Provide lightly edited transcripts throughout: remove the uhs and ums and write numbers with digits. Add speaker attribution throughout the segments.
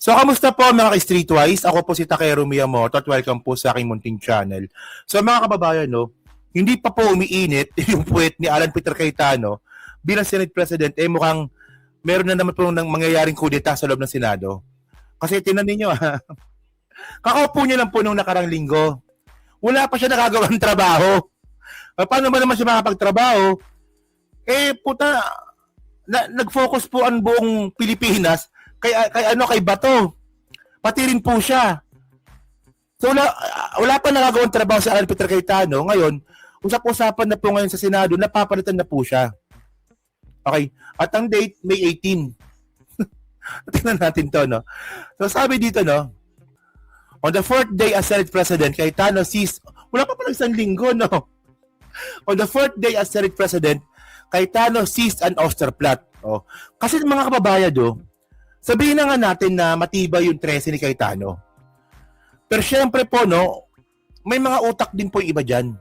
Speaker 1: So, kamusta po mga ka-Streetwise? Ako po si Takeru Miyamoto at welcome po sa aking munting channel. So, mga kababayan, no, hindi pa po umiinit yung puwet ni Alan Peter Cayetano bilang Senate President, mukhang meron na naman po nang mangyayaring kudeta sa loob ng Senado. Kasi tinan ninyo, kakaupo niya lang po nung nakarang linggo. Wala pa siya nakagawang trabaho. Paano ba naman siya makapagtrabaho? Puta, nag-focus po ang buong Pilipinas kay Bato. Pati rin po siya. So wala pa nagagawang trabaho si Alan Peter Cayetano. Ngayon, usap-usapan na po ngayon sa Senado, napapalitan na po siya. Okay. At ang date, May 18. Tingnan natin to, no? So sabi dito, no? On the fourth day as Senate President, Cayetano seized, wala pa pala isang linggo, no? On the fourth day as Senate President, Cayetano seized an Osterplat. Oh. Kasi mga kababayan, sabihin na nga natin na matibay yung 13 ni Cayetano. Pero syempre po, no, may mga utak din po yung iba dyan.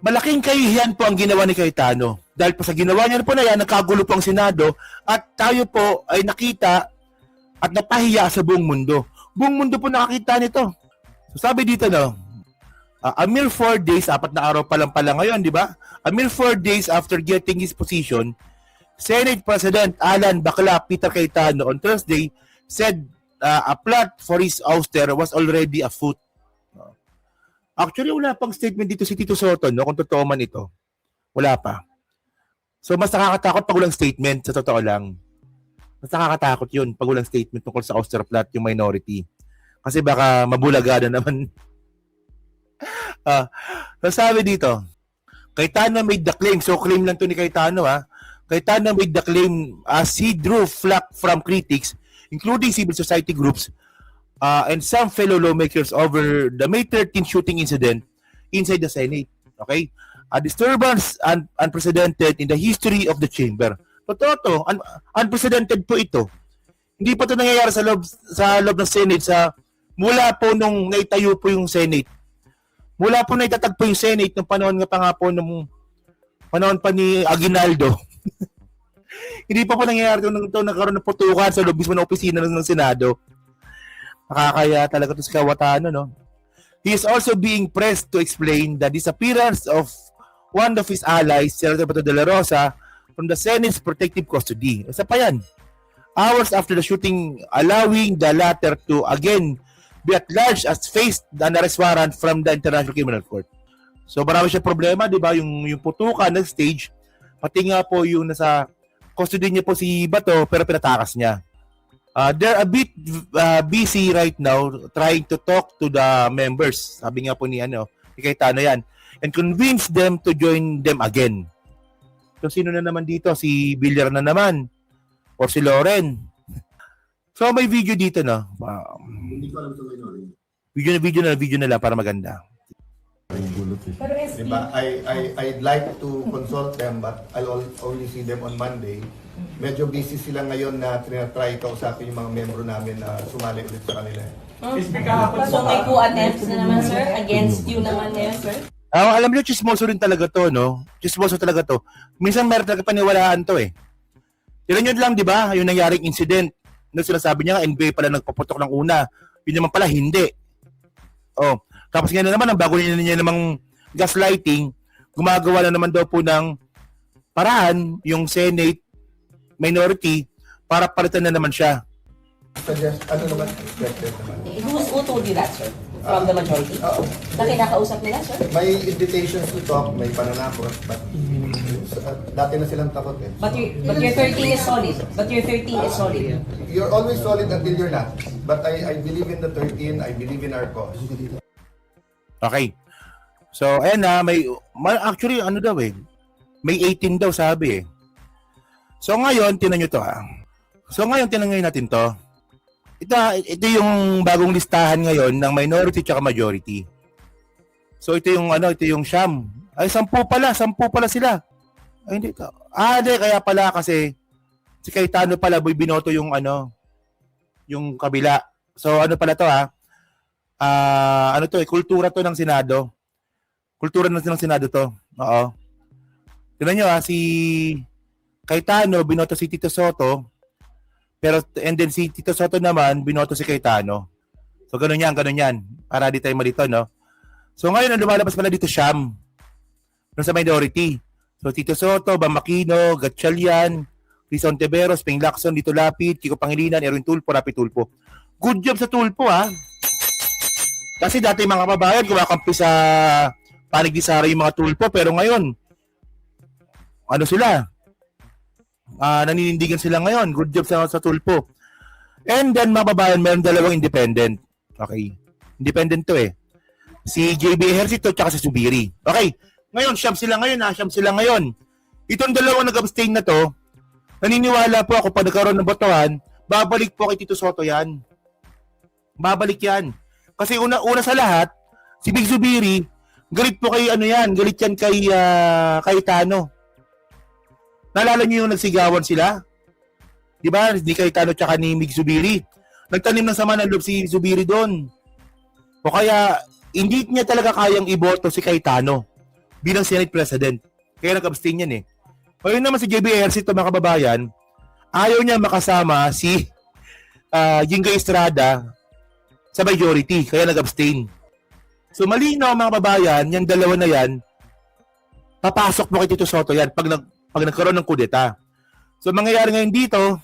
Speaker 1: Malaking kahihiyan po ang ginawa ni Cayetano. Dahil po sa ginawa niya po na yan, nagkagulo po ang Senado at tayo po ay nakita at napahiya sa buong mundo. Buong mundo po nakakita nito. So sabi dito, no, a mere 4 days, 4 na araw pa lang pala ngayon, di ba? A mere 4 days after getting his position, Senate President Alan Bakla Peter Cayetano on Thursday said a plot for his ouster was already afoot. Actually, wala pang statement dito si Tito Soto, no, kung totoo man ito. Wala pa. So, mas nakakatakot pag walang statement, sa totoo lang. Mas nakakatakot yun pag walang statement tungkol sa ouster plot, yung minority. Kasi baka mabulaga na naman. So, sabi dito, Cayetano made the claim. So, claim lang to ni Cayetano, ha. Cayetano made the claim as he drew flack from critics, including civil society groups, and some fellow lawmakers over the May 13 shooting incident inside the Senate. Okay? A disturbance unprecedented in the history of the chamber. Totoo to, unprecedented po ito. Hindi pa ito nangyayari sa loob ng Senate mula po nung naitayo po yung Senate. Mula po naitatag po yung Senate nung panahon nga pa nga po nung panahon pa ni Aguinaldo. Hindi pa po nangyayari ito nagkaroon ng putukan sa loob mismo ng opisina ng Senado. Nakakaya talaga ito sa Cayetano, no? He is also being pressed to explain the disappearance of one of his allies, Senator Bato de la Rosa, from the Senate's protective custody. Isa pa yan. Hours after the shooting, allowing the latter to again be at large as faced an arrest warrant from the International Criminal Court. So marami siya problema, di ba? Yung putukan na stage, pati nga po yung nasa custody niya po si Bato, pero pinatakas niya. They're a bit busy right now trying to talk to the members. Sabi nga po ni Cayetano yan. And convince them to join them again. So sino na naman dito? Si Villar na naman. Or si Loren. So may video dito, no?
Speaker 2: Hindi ko alam ito ngayon.
Speaker 1: Video na lang para maganda.
Speaker 2: Diba? I'd like to consult them but I'll only see them on Monday. Medyo busy sila ngayon na tinatry kausapin yung mga membro namin na sumali ulit sa kanila.
Speaker 3: So may coup attempts na naman, sir? Against you naman ngayon, sir?
Speaker 1: Alam niyo, chismoso rin talaga to, no? Chismoso talaga to. Minsan meron talaga paniwalaan to, eh. Tignan nyo lang, di ba? Yung nangyaring incident. No, sinasabi niya, NBI pala nagpaputok ng una. Yun naman pala, hindi. Oh. Tapos ngayon naman, ang bago niya namang gaslighting, gumagawa na naman daw po ng paraan yung Senate minority para palitan na naman siya.
Speaker 2: Suggest, ano naman expected naman?
Speaker 3: Who told you that, sir? From the majority? Na kinakausap nila, sir?
Speaker 2: May invitations to talk, may pananakot, but dati na silang takot eh.
Speaker 3: But your 13 is solid. But your 13 is solid.
Speaker 2: You're always solid until you're not. But I believe in the 13, I believe in our cause.
Speaker 1: Okay. So, ayan na, actually, ano daw eh, may 18 daw sabi eh. So, ngayon, tinan nyo to ha. So, ngayon, tinan natin to. Ito yung bagong listahan ngayon ng minority at majority. So, ito yung siyam. Ay, 10 pala sila. Ay, hindi to. Kaya pala kasi si Cayetano pala, binoto yung yung kabila. So, ano pala to ha? Kultura to ng Senado. Kultura ng Senado to. Oo. Tignan nyo si Cayetano, binoto si Tito Soto. Pero, and then si Tito Soto naman, binoto si Cayetano. So, ganun yan. Para di tayo malito, no? So, ngayon, ang lumalabas pala dito, Siyam. Nung sa minority. So, Tito Soto, Bam Aquino, Gatchalian, Chris Ontiveros, Ping Lacson, Lito Lapid, Kiko Pangilinan, Erwin Tulfo, Rapi Tulfo. Good job sa Tulfo, ha? Kasi dati mga kababayan, kumakampi sa panig ni Sara yung mga Tulfo, pero ngayon, ano sila? Naninindigan sila ngayon. Good job sa Tulfo. And then, mga kababayan, meron dalawang independent. Okay. Independent to eh. Si JB Ejercito tsaka si Subiri. Okay. Ngayon, Siyam sila ngayon. Itong dalawang nag-abstain na to, naniniwala po ako pag nagkaroon ng botohan, babalik po kay Tito Soto yan. Babalik yan. Kasi una sa lahat, si Big Subiri, galit po kay galit yan kay Cayetano. Naalala niyo yung nagsigawan sila? Di ba? Ni Cayetano tsaka ni Big Subiri. Nagtanim ng sama ng loob si Subiri doon. O kaya, hindi niya talaga kayang iboto si Cayetano bilang Senate President. Kaya nag-abstain yan eh. Ngayon naman si JB Ejercito, mga kababayan, ayaw niya makasama si Jingoy Estrada sa majority. Kaya nag-abstain. So malinaw, mga kababayan, yung dalawa na yan, papasok mo kay Tito Soto yan pag nagkaroon ng kudeta. So mangyayari ngayon dito,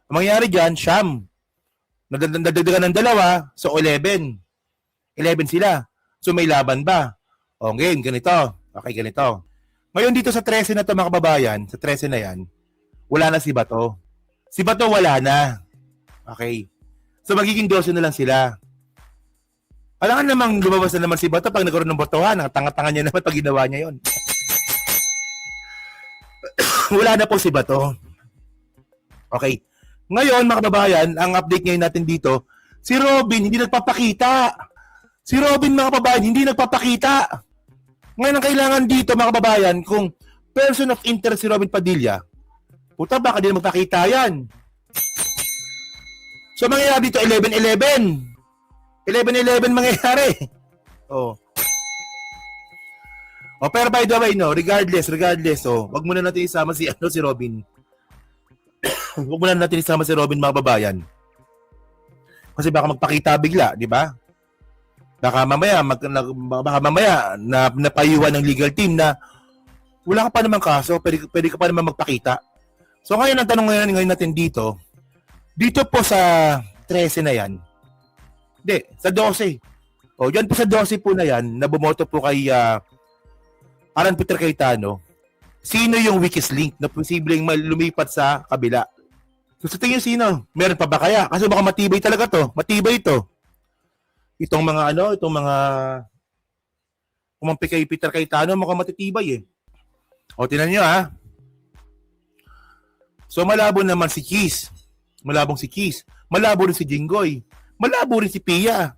Speaker 1: mangyayari dyan, Siyam. Nadagdagan ng dalawa, so 11. 11 sila. So may laban ba? O ngayon, ganito. Okay, ganito. Ngayon dito sa 13 na to, mga kababayan, sa 13 na yan, wala na si Bato. Si Bato wala na. Okay. So magiging 12 na lang sila. Alam nga namang lumabas na naman si Bato pag nagkaroon ng botohan. Ang tanga-tanga niya naman pag ginawa niya yon. Wala na po si Bato. Okay. Ngayon, mga kababayan, ang update ngayon natin dito, si Robin hindi nagpapakita. Si Robin, mga kababayan, hindi nagpapakita. Ngayon, ang kailangan dito, mga kababayan, kung person of interest si Robin Padilla, puta, baka din magpakita yan. So, mangyayari dito, 11-11. 11-11 mangyayari. Oh. Oh, pero by the way, no, regardless, wag muna natin isama si Robin. Wag muna natin isama si Robin, mga babayan. Kasi baka magpakita bigla, di ba? Baka mamaya na napayuhan ng legal team na wala ka pa namang kaso, pwede ka pa naman magpakita. So ngayon, ang tanong ngayon natin dito po sa 13 na yan, hindi, sa 12. O, dyan po sa 12 po na yan, na bumoto po kay Alan Peter Cayetano, sino yung weakest link na posibleng lumipat sa kabila? So sa tingin sino? Meron pa ba kaya? Kasi baka matibay talaga to. Matibay ito. Itong mga kumampi kay Peter Cayetano, mukhang matitibay eh. O, tinan nyo ha. So malabo naman si Keys. Malabong si Keys. Malabo rin si Jinggoy. Malabo rin si Pia.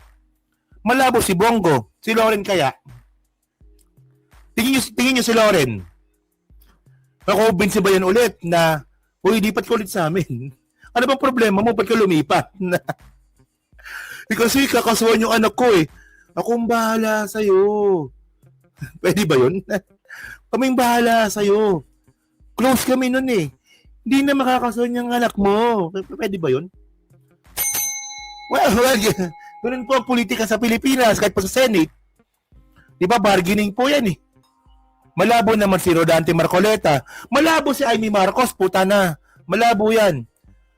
Speaker 1: Malabo si Bongo. Si Loren kaya? Tingin nyo si Loren. Nakumbinsi ba yan ulit na lipat ko ulit sa amin? Ano bang problema mo? Ba't ka lumipat? Kasi kakasuhan yung anak ko eh. Akong bahala sa'yo. Pwede ba yun? Kaming bahala sa'yo. Close kami nun eh. Hindi na makakasuhan yung anak mo. Pwede ba yun? Well, ganun po ang politika sa Pilipinas kahit pa sa Senate. Di ba, bargaining po yan eh. Malabo naman si Rodante Marcoleta. Malabo si Amy Marcos, puta na. Malabo yan.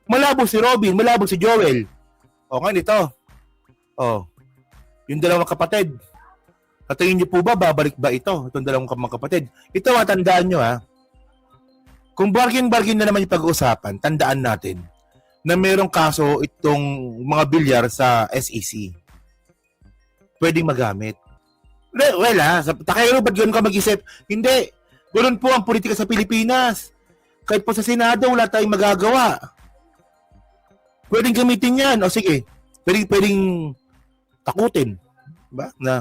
Speaker 1: Malabo si Robin, malabo si Joel. O nga nito. O, yung dalawang kapatid. At tingin niyo po ba, babalik ba ito? Itong dalawang kapatid. Ito, tandaan nyo ha. Kung bargain na naman yung pag-uusapan, tandaan natin na mayroong kaso itong mga bilyar sa SEC. Pwedeng magamit. Well takayro ba't gano'n ka mag-isip? Hindi. Gano'n po ang politika sa Pilipinas. Kahit po sa Senado, wala tayong magagawa. Pwedeng gamitin yan. O sige, pwedeng takutin. Diba? Na,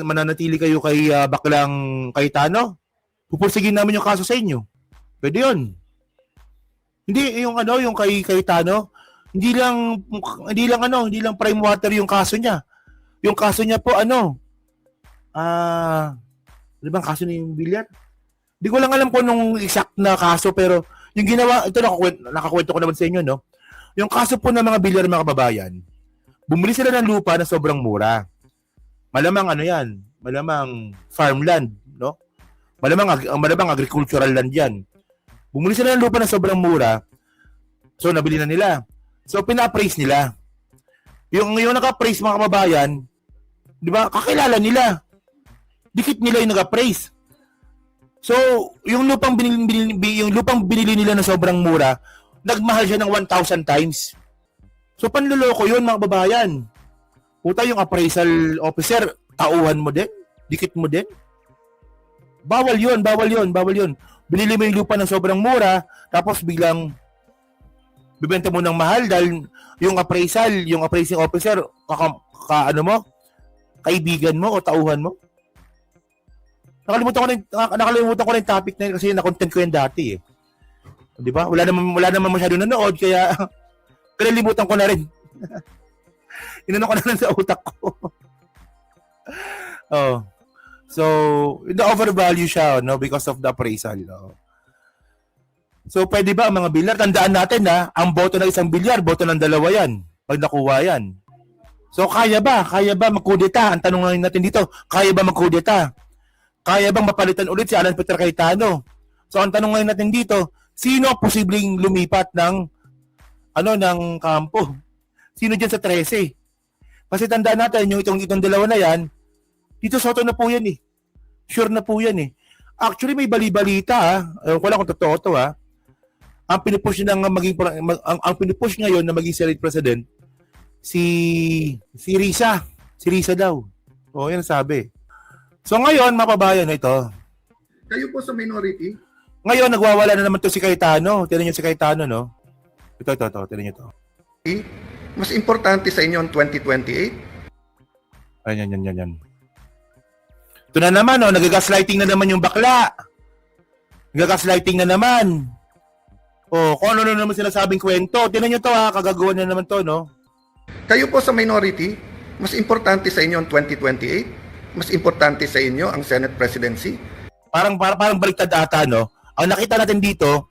Speaker 1: mananatili kayo kay baklang Cayetano? Pupursigin namin yung kaso sa inyo. Pwede yun. Hindi, yung kay Cayetano, hindi lang prime water yung kaso niya. Yung kaso niya po, ano bang kaso ni yung bilyar? Hindi ko lang alam kung nung exact na kaso, pero Yung ginawa, ito nakakwento ko naman sa inyo, no? Yung kaso po ng mga bilyar mga kababayan, bumili sila ng lupa na sobrang mura. Malamang ano yan, malamang farmland, no? Malamang agricultural land yan. Bumili sila ng lupa na sobrang mura, so nabili na nila. So pina-appraise nila. Yung naka-appraise mga kababayan, di ba, kakilala nila. Dikit nila yung nag-appraise. So, yung lupang binili nila na sobrang mura, nagmahal siya ng 1,000 times. So, panluloko yun mga kababayan. Puta yung appraisal officer, tauhan mo din, dikit mo din. Bawal yun. Binili mo yung lupa ng sobrang mura, tapos biglang bibenta mo ng mahal dahil yung appraising officer, kaibigan mo o tauhan mo. Nakalimutan ko na yung topic na yun kasi na-content ko yan dati eh. Di ba? Wala naman masyado nanood kaya kalilimutan ko na rin. Inano ko na lang sa utak ko. Oh. So, na-overvalue siya, no, because of the appraisal, no. So, pwede ba ang mga bilyar? Tandaan natin na ang boto ng isang bilyar, boto ng dalawa yan. Pag nakuha yan. So, kaya ba magkudeta? Ang tanong natin dito, kaya ba magkudeta? Kaya bang mapalitan ulit si Alan Peter Cayetano? So, ang tanong ngayon natin dito, sino posibleng lumipat ng kampo? Sino dyan sa 13? Kasi tandaan natin, yung itong dalawa na yan, dito Soto na po yan eh. Sure na po yan eh. Actually, may bali-balita Ewan ko lang kung totoo to Ang pinupush ngayon na maging Senate President, si Risa. Si Risa daw. O, yan sabi. So ngayon, mapabayan na ito.
Speaker 2: Kayo po sa minority?
Speaker 1: Ngayon, nagwawala na naman to si Cayetano. Tignan niyo si Cayetano, no? Ito. Tignan niyo to.
Speaker 2: Mas importante sa inyo ang 2028?
Speaker 1: Ayan. Ito na naman, nagagaslighting na naman yung bakla. Nagagaslighting na naman. Kung ano naman sinasabing kwento. Tignan niyo to kagagawan na naman to, no?
Speaker 2: Kayo po sa minority, mas importante sa inyo ang 2028? Mas importante sa inyo ang Senate presidency?
Speaker 1: Parang baliktad ata, no? Ang nakita natin dito,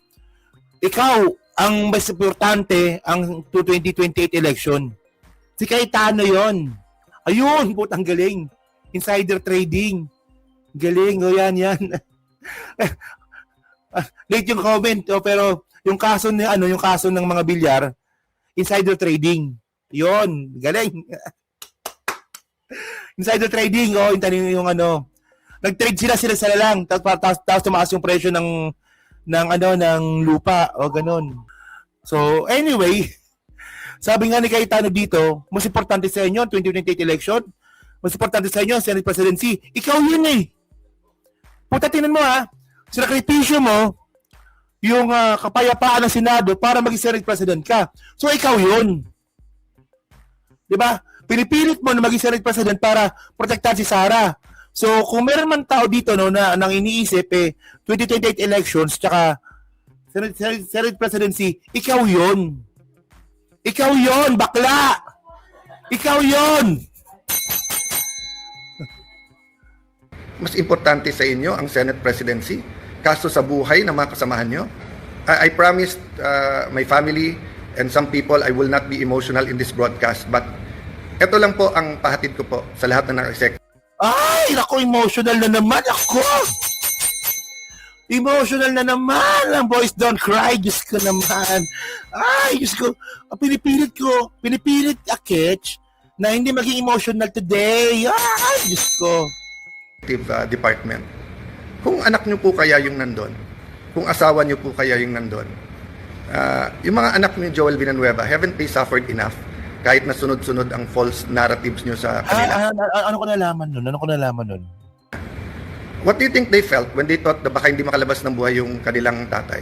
Speaker 1: ikaw ang mas importante ang 2028 election. Si Cayetano yon. Ayun, putang galing. Insider trading. Galing, yan. Late yung comment, pero yung kaso ng mga bilyar, insider trading. Yon, galing. Insider trading, yung nag-trade sila lang, tapos tumaas yung presyo ng lupa, ganun. So, anyway, sabi nga ni Cayetano dito, mas importante sa inyo, 2028 election, mas importante sa inyo, Senate presidency, ikaw yun eh. Puta, tingnan mo sinakripisyo mo, yung kapayapaan ng Senado para maging Senate president ka. So, ikaw yun. Diba? Pinipilit mo na maging Senate President para protektahan si Sara. So, kung meron man tao dito na nang iniisip 2028 elections tsaka Senate Presidency, ikaw yun. Ikaw yun, bakla! Ikaw yun!
Speaker 2: Mas importante sa inyo ang Senate Presidency? Kaso sa buhay ng mga kasamahan nyo? I promised my family and some people I will not be emotional in this broadcast, but ito lang po ang pahatid ko po sa lahat ng naka-exec.
Speaker 1: Ay, naku, emotional na naman ako. Emotional na naman. Ang boys don't cry. Diyos ko naman. Ay, Diyos ko. Pinipilit Akech na hindi maging emotional today. Ay, Diyos ko.
Speaker 2: Department. Kung anak nyo po kaya yung nandun, kung asawa nyo po kaya yung nandun, yung mga anak ni Joel Villanueva, haven't they suffered enough? Kahit na sunod-sunod ang false narratives nyo sa kanila.
Speaker 1: Ano ko nalaman nun?
Speaker 2: What do you think they felt when they thought na baka hindi makalabas ng buhay yung kanilang tatay?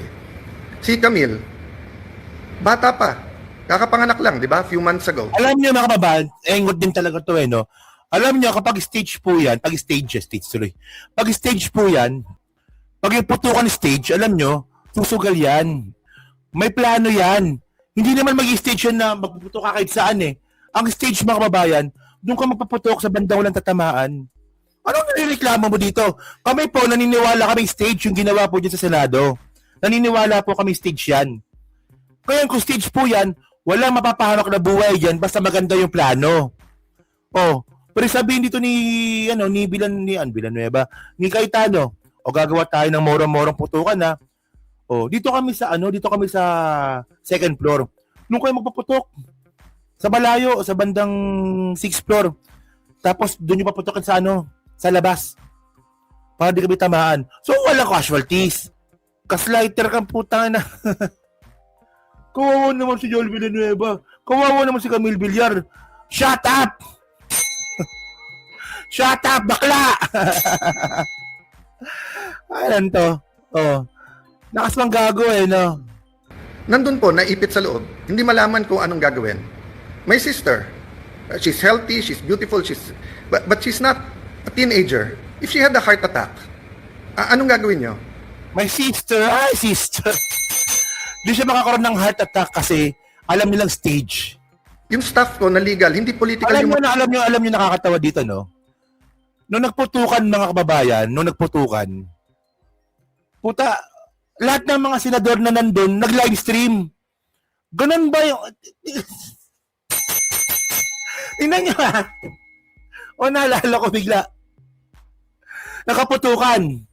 Speaker 2: Si Camille, bata pa. Kakapanganak lang, di ba? Few months ago.
Speaker 1: Alam niyo mga kababayan, engot din talaga to no? Alam niyo kapag stage po yan, pag stage po yan, pag yung putukan stage, alam niyo, susugal yan. May plano yan. Hindi naman mag-stage yan na magpuputok ka kahit saan Ang stage mga kababayan, doon ka magpaputok sa bandang walang tatamaan. Anong nireklamo mo dito? Kami po, naniniwala kaming stage yung ginawa po dyan sa Senado. Naniniwala po kami stage yan. Kaya kung stage po yan, walang mapapahanok na buhay dyan basta maganda yung plano. Oh, pero sabihin dito ni Villanueva, ni Cayetano, o gagawa tayo ng morong-morong putukan na. Oh, dito kami sa second floor. Nung kayo magpaputok sa Balayo, sa bandang 6th floor. Tapos doon yung paputokan sa labas. Para di kami tamaan. So walang casualties. Gaslighter kang putang na. Kawawa naman si Joel Villanueva. Kawawa naman si Camille Villar. Shut up! Shut up, bakla! Ayan to. Oh. Nakasmang gago no?
Speaker 2: Nandun po, naipit sa loob, hindi malaman kung anong gagawin. My sister, she's healthy, she's beautiful, but she's not a teenager. If she had a heart attack, anong gagawin nyo?
Speaker 1: My sister, sister. Di siya makakaroon ng heart attack kasi alam nilang stage.
Speaker 2: Yung staff ko na legal, hindi political
Speaker 1: Alam
Speaker 2: yung...
Speaker 1: nyo nakakatawa dito, no? Nung nagputukan mga kababayan, puta, lahat ng mga senador na nandun, nag-livestream. Ganun ba yung... Tingnan nyo ha. O naalala ko bigla. Nakaputukan.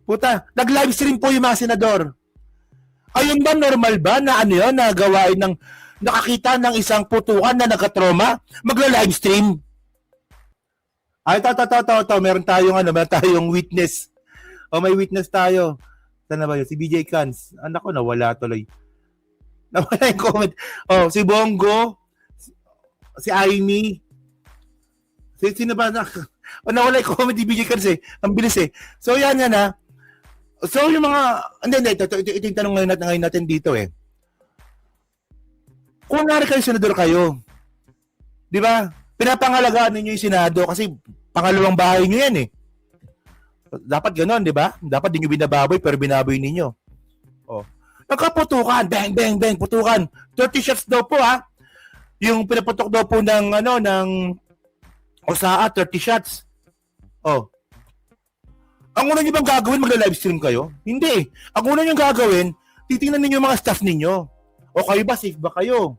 Speaker 1: Puta, nag-livestream po yung mga senador. Ayun ba, normal ba na na gawain ng nakakita ng isang putukan na nagka-trauma? Magla-livestream. Ay, meron tayong witness. O may witness tayo. Saan na ba yun? Si BJ Cans. Anak ko, nawala tuloy. Nawala yung comment. Oh, si Bongo. Si Aimee. Sino ba na? O, nawala yung comment ni BJ Cans eh. Ang bilis eh. So, yan ha. So, yung mga... Ito yung tanong ngayon natin dito eh. Kung nari kayo, senador kayo. Di ba? Pinapangalagaan ninyo yung Senado kasi pangalawang bahay nyo yan eh. Dapat gano'n, di ba? Dapat di nyo binababoy pero binaboy ninyo. Oh. Nagkaputukan, bang, putukan. 30 shots daw po ha. Yung pinaputok daw po ng OSAA, 30 shots. Oh. Ang una nyo bang gagawin, magla-livestream kayo? Hindi. Ang una nyo gagawin, titingnan ninyo yung mga staff ninyo. O kayo ba, safe ba kayo?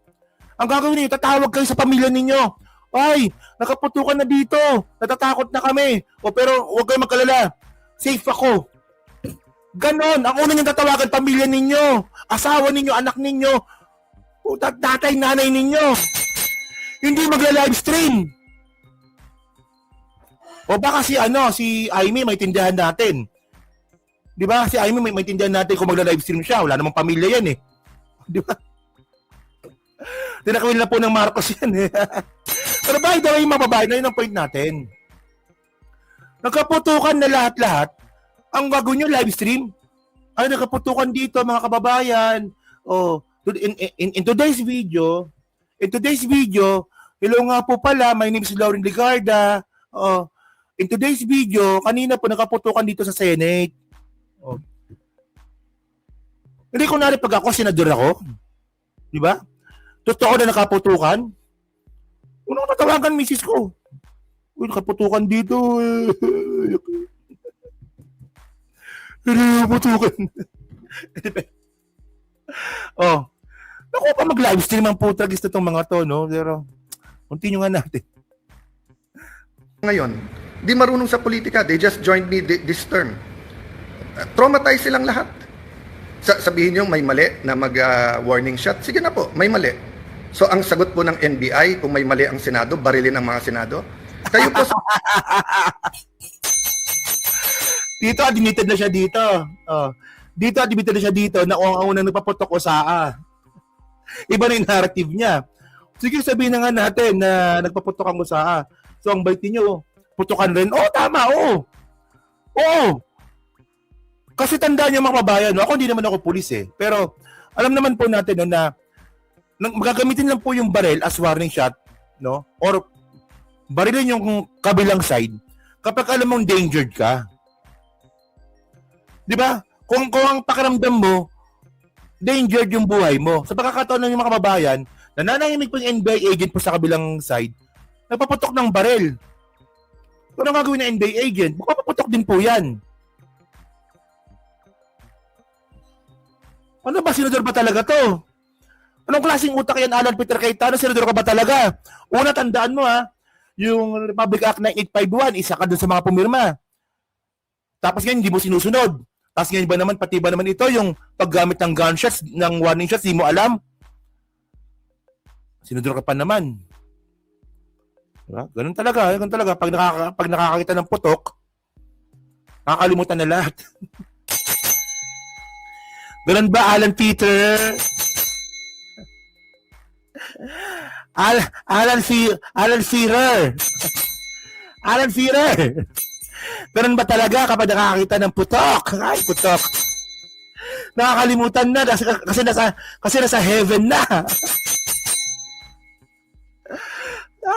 Speaker 1: Ang gagawin ninyo, tatawag kayo sa pamilya ninyo. Ay, nakaputukan na dito. Natatakot na kami. O pero huwag kayo magkalala. Safe ako. Ganon. Ang una niyong tatawagan, pamilya ninyo. Asawa ninyo, anak ninyo. Tatay, nanay ninyo. Hindi magla-livestream. O baka si Aimee may tindahan natin. Di ba? Si Aimee may tindahan natin kung magla-livestream siya. Wala namang pamilya yan eh. Di ba? Tinakawin na po ng Marcos yan eh. Pero by the way, mga babae, na yun ang point natin. Nagkaputukan na lahat-lahat. Ang gagawin nyo, live stream. Ay, nagkaputukan dito, mga kababayan. Oh, in today's video, hello nga po pala, my name is Lauren Ligarda. Oh, in today's video, kanina po nagkaputukan dito sa Senate. Oh. Hindi ko nari pag ako, senador ako. Di ba? Totoo na nakaputukan. Unang tatawagan, misis ko. Uy, nakaputukan dito. Nakaputukan. Oh. Naku pa mag-livestream ang putragis na itong mga to, no? Pero, continue nga natin.
Speaker 2: Ngayon, di marunong sa politika. They just joined me this term. Traumatized silang lahat. Sabihin nyo may mali na mag-warning shot. Sige na po, may mali. So, ang sagot po ng NBI, kung may mali ang Senado, barilin ang mga Senado. Kayo po...
Speaker 1: Dito, admitted na siya dito. Oh. Dito, admitted na siya dito na ang unang nagpaputok OSAA. Iba na yung narrative niya. Sige, sabihin na nga natin na nagpaputok ang OSAA. So, ang bait niyo, putukan rin. Oh, tama, oh. Oo. Kasi tandaan niyo mga kababayan, no? Ako hindi naman ako pulis eh. Pero, alam naman po natin no, na magagamitin lang po yung barrel as warning shot, no? Or barilin yung kabilang side kapag alam mong endangered ka. 'Di ba? Kung ang pakiramdam mo endangered yung buhay mo. Sa pagkakataon ng mga kababayan, nananahimik po yung NBI agent po sa kabilang side, nagpaputok ng barrel. So, ano gagawin ng NBI agent? Magpaputok din po yan. Ano ba, senador ba talaga to? Anong klaseng utak yan, Alan Peter Cayetano? Senador ka ba talaga? Una, tandaan mo yung Republic Act 9851, isa ka dun sa mga pumirma. Tapos ngayon, hindi mo sinusunod. Tapos ngayon ba naman, pati ba naman ito, yung paggamit ng gunshots, ng warning shots, hindi mo alam? Senador ka pa naman. Diba? Ganun talaga. Pag nakakakita ng putok, nakakalimutan na lahat. Ganun ba, Alan Peter? Alan Fearer. Alan Fearer. Ganun ba talaga kapag nakakakita ng putok? Ay, putok. Nakakalimutan na kasi nasa heaven na.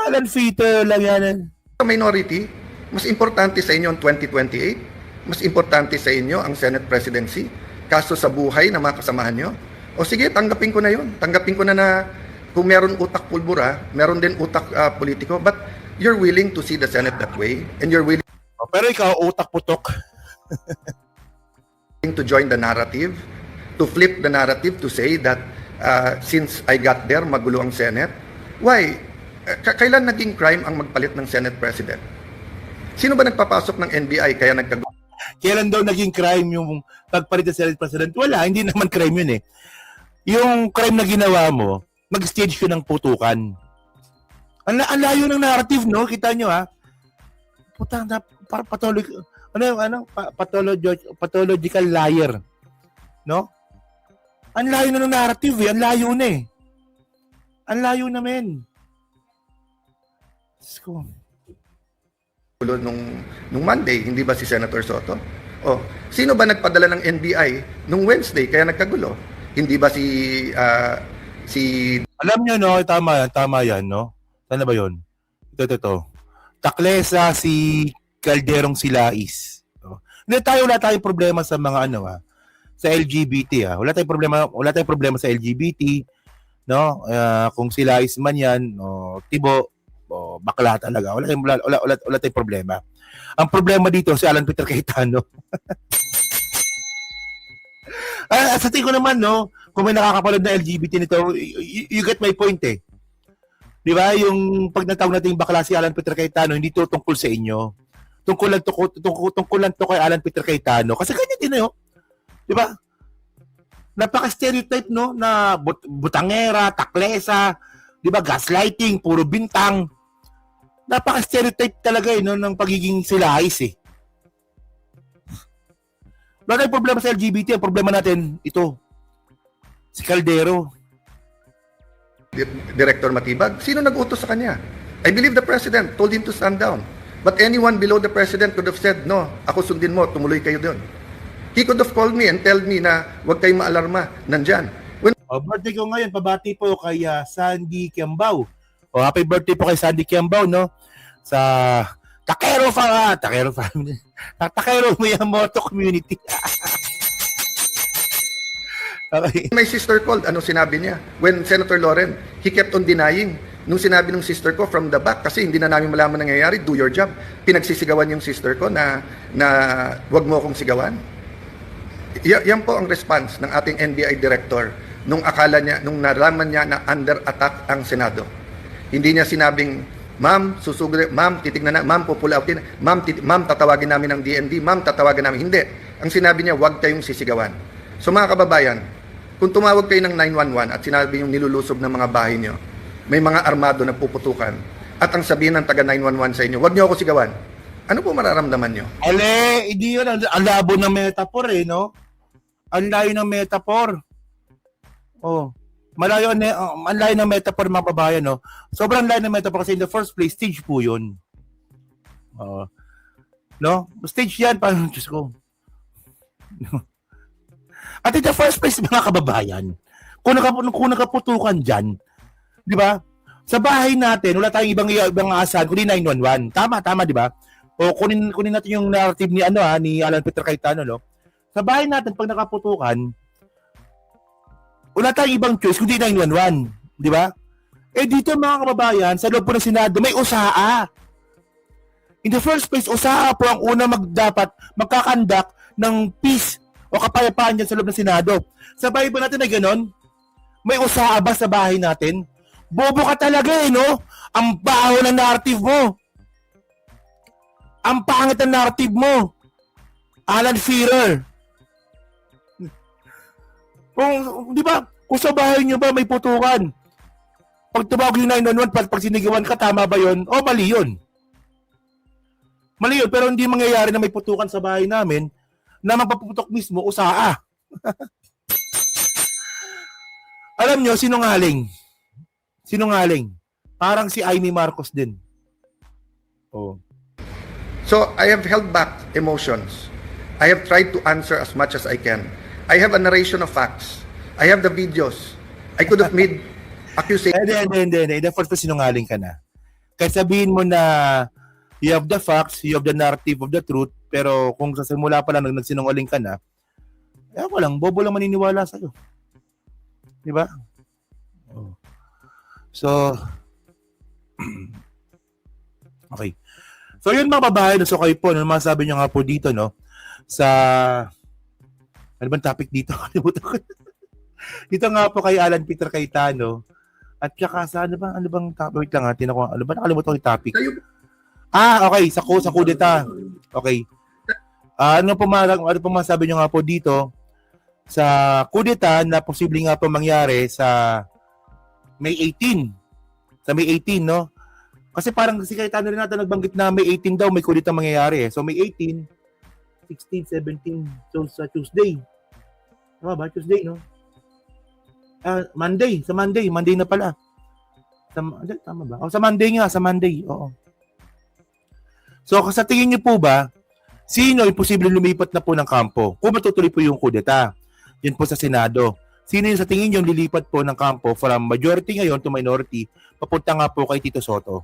Speaker 1: Alan Fearer lang yan.
Speaker 2: Minority, mas importante sa inyo ang 2028? Mas importante sa inyo ang Senate presidency? Kaso sa buhay ng mga kasamahan nyo? O sige, tanggapin ko na yun. Tanggapin ko na kung meron utak pulbura, meron din utak politiko, but you're willing to see the Senate that way, and you're willing
Speaker 1: Pero ikaw, utak putok.
Speaker 2: to join the narrative, to flip the narrative to say that since I got there, magulo ang Senate. Why? Kailan naging crime ang magpalit ng Senate President? Sino ba nagpapasok ng NBI kaya nagkagulo?
Speaker 1: Kailan daw naging crime yung pagpalit ng Senate President? Wala, hindi naman crime yun eh. Yung crime na ginawa mo, mag-stage ko ng putukan. Ang layo ng narrative, no? Kita nyo, Putang na, pathological liar. No? Ang layo na ng narrative, eh. Ang layo na eh. Ang layo na, men. Diyos ko.
Speaker 2: Nung Monday, hindi ba si Senator Soto? O, sino ba nagpadala ng NBI nung Wednesday kaya nagkagulo? Hindi ba si
Speaker 1: Alam nyo, no? Tama yan, no? Saan na ba yun? Ito. Taklesa, si Calderong Silais. No? Wala tayong problema sa mga sa LGBT. Wala tayong problema sa LGBT, no? Kung Silais man yan, tibo, bakla talaga. Wala tayong problema. Ang problema dito si Alan Peter Cayetano. Sa tingin ko naman, no, kung may nakakapanood na LGBT nito, you get my point eh. Di ba? Yung pag natawag natin yung bakla si Alan Peter Cayetano, hindi to tungkol sa inyo. Tungkol lang to kay Alan Peter Cayetano. Kasi ganyan din eh. Di ba? Napaka-stereotype, no? Na butangera, taklesa, di ba? Gaslighting, puro bintang. Napaka-stereotype talaga no, ng pagiging Silais eh. Wala tayong problema sa LGBT. Ang problema natin, ito. Si Caldero.
Speaker 2: Director Matibag, sino nag-utos sa kanya? I believe the President told him to stand down. But anyone below the President could have said, no, ako sundin mo, tumuloy kayo doon. He could have called me and tell me na huwag kayong maalarma, nandyan.
Speaker 1: Birthday ko ngayon, pabati po kay Sandy Kiambao. Happy birthday po kay Sandy Kiambao, no? Sa Takero family. Takero Miyamoto community. Okay.
Speaker 2: My sister called, ano sinabi niya? When Senator Loren, he kept on denying. Nung sinabi ng sister ko from the back, kasi hindi na namin malaman nangyayari, do your job. Pinagsisigawan yung sister ko na wag mo akong sigawan. Yan po ang response ng ating NBI director nung akala niya, nung nalaman niya na under attack ang Senado. Hindi niya sinabing, ma'am, susugod, ma'am, titignan na, ma'am, pupull out din, ma'am, tatawagin namin ng DND, ma'am, tatawagin namin. Hindi. Ang sinabi niya, wag kayong sisigawan. So mga kababayan, kung tumawag kayo ng 911 at sinabi yung nilulusob ng mga bahay nyo, may mga armado na puputukan, at ang sabihin ng taga 911 sa inyo, wag nyo ako sigawan, ano po mararamdaman nyo?
Speaker 1: Hindi yun. Ang labo ng metaphor eh, no? Ang layo ng metaphor. Ang layo ng metaphor, mga babayan, no? Sobrang layo ng metaphor kasi in the first place, stage po yun. No? Stage yan, parang, Diyos ko. At in the first place, mga kababayan, kung nakaputukan dyan, di ba? Sa bahay natin, wala tayong ibang asahan, kundi 911. Tama, di ba? O kunin natin yung narrative ni ni Alan Peter Cayetano, no? Sa bahay natin, pag nakaputukan, wala tayong ibang choice, kundi 911. Di ba? Dito, mga kababayan, sa loob po ng Senado, may usaa. In the first place, usaa po ang una dapat magkakandak ng peace o kapayapaan dyan sa loob ng Senado. Sabay ba natin na gano'n? May usaa ba sa bahay natin? Bobo ka talaga eh, no? Ang baho ng narrative mo. Ang pangit ng narrative mo. Alan Shearer. Kung, di ba, kung sa bahay nyo ba may putukan, pag tumawag yung 911, pag sinigawan ka, tama ba yun? O mali yun. Mali yun, pero hindi mangyayari na may putukan sa bahay namin na magpaputok mismo, usaa. Alam nyo, sinungaling. Sinungaling. Parang si Amy Marcos din. Oh.
Speaker 2: So I have held back emotions. I have tried to answer as much as I can. I have a narration of facts. I have the videos. I could have made accusations.
Speaker 1: Hindi. The first sinungaling ka na. Kaya sabihin mo na you have the facts, you have the narrative of the truth, pero kung sa simula pa lang nagsinungaling ka na, ako lang, bobo lang maniniwala sa'yo. Di ba? Oh. So, okay. So, yun mga babae, so kayo po, ano masabi nyo nga po dito, no? Sa, ano bang topic dito? Dito nga po kay Alan Peter Cayetano, at saka sa, ano bang topic? Wait lang ha, ano ba nakalimutan ko yung topic? Okay, sa kudeta. Okay. Ano po masabi nyo nga po dito sa kudeta na posibleng nga po mangyari sa May 18. Sa May 18, no? Kasi parang si Cayetano rin natin nagbanggit na May 18 daw may kudeta mangyayari. So May 18, 16, 17, so sa Tuesday. Tama ba? Tuesday, no? Monday. Sa Monday. Monday na pala. Tama ba? Sa Monday nga. Sa Monday. Oo. So, sa tingin niyo po ba, sino yung posibleng lumipat na po ng kampo? Kung matutuloy po yung kudeta, yun po sa Senado. Sino yung sa tingin niyo lilipat po ng kampo from majority ngayon to minority, papunta nga po kay Tito Soto?